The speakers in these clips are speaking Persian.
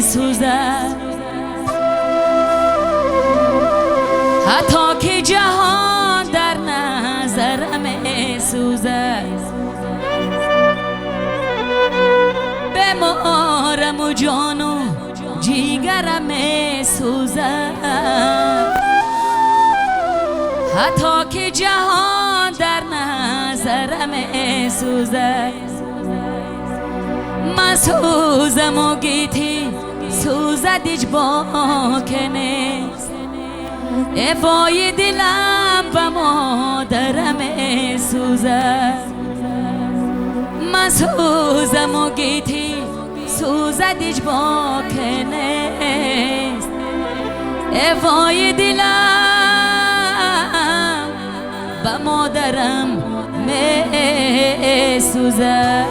سوزد، حتی که جهان در نظرم سوزد. بمارم و جان و جیگرم سوزد، حتی که جهان در نظرم سوزد. من سوزم و گیتی سوزد هیچ باکه نیست، وای دلم و مادرم سوزد. من سوزم و گیتی سوزد هیچ باکه نیست، وای دلم و مادرم می سوزد.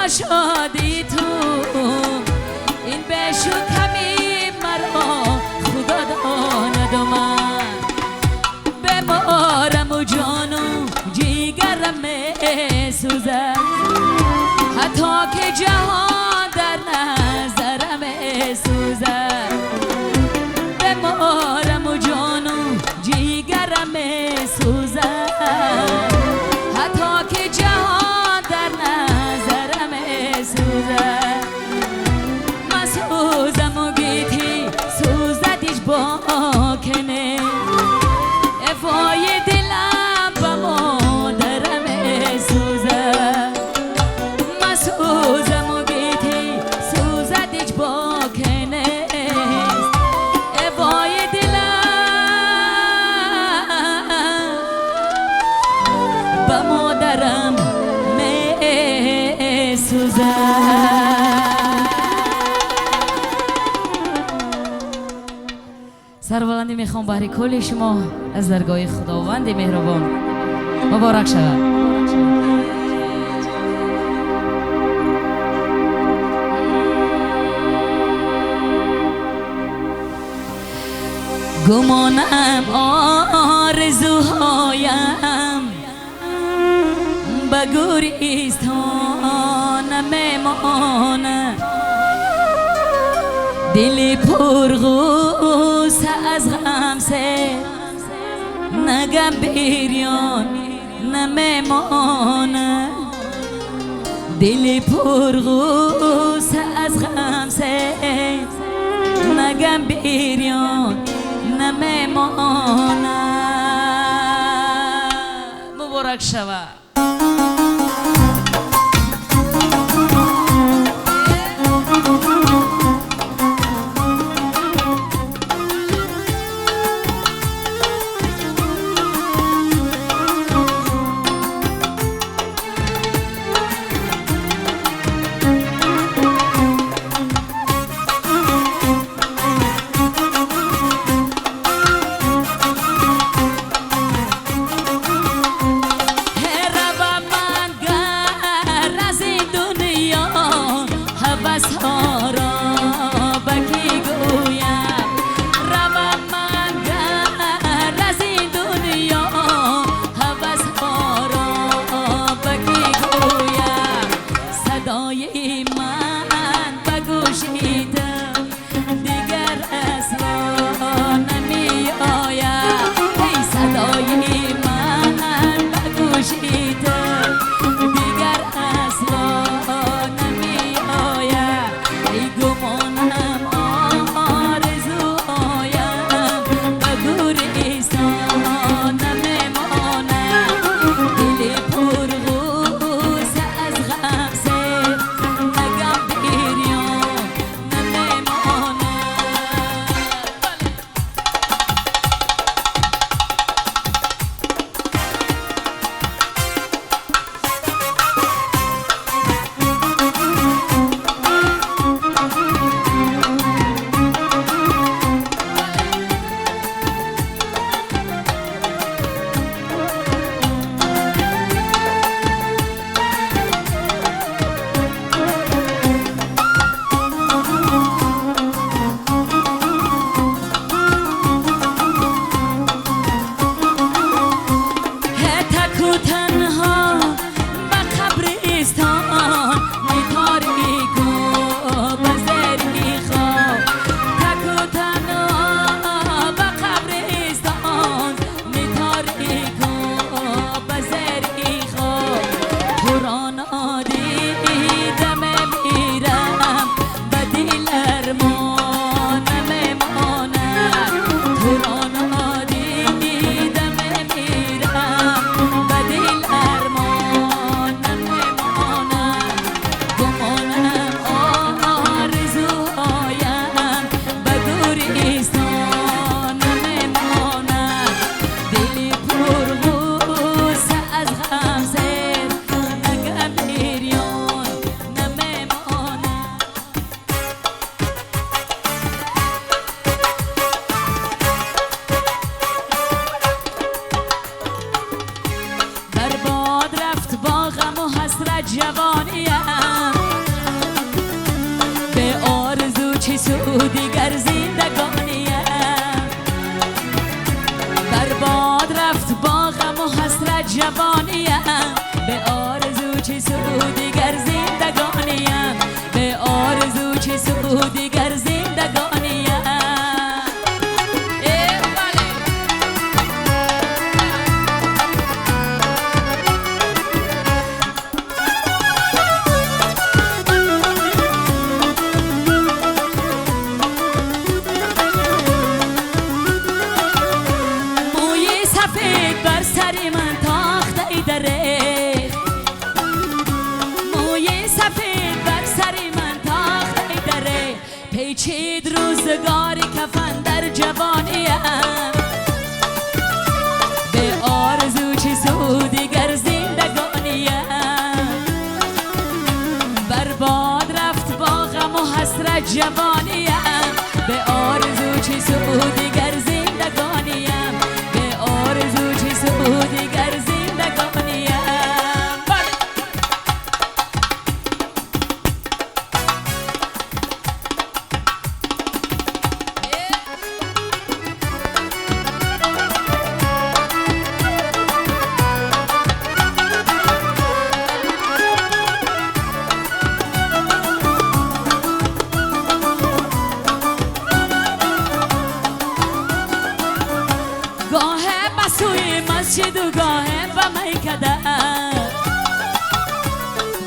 شادی تو این بشو کمی مرا خدا داند و من بمارم و جان و جیگرم سوزد، حتی که جهان در نظرم سوزد. بمارم و جان و جیگرم سوزد، حتی که جهان در نظرم سوزد. من سوزم و گیتی سوزد هیچ باکه نیست، وای دلم و مادرم سوزد. من سوزم و گیتی سوزد هیچ باکه نیست، وای دلم و مادرم می سوزد. سربلندی میخوام برای کل شما از درگاه خداوند مهربان مبارک شود. گمانم آرزوهایم به گوریستان میمانه، دل پرغوصه از غم سه نگم بریان نمیمانه، دل پرغوصه از غم سه نگم بریان نمیمانه. مبارک شود. جوانیم، به آرزو چه سودی گر زندگانیم، به آرزو چه سودی گر زندگانیم. بر سر من تاخته دره، موی سفید بر سر من تاخته دره، پیچید روزگاری کفن در جوانیم، به آرزو چه سودی گر زندگانیم، برباد رفت با غم و حسرت جوانیم، به آرزو چه سودی گر زندگانیم، آرزو چه سودی گر زندگانیم. گاه بسوی مسجد و گاه به میکده،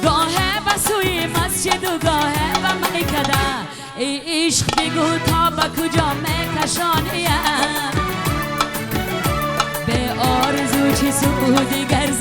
گاه بسوی مسجد و گاه به میکده، ای عشق بگو تا به کجا میکشانیم، به آرزو چه سودی گر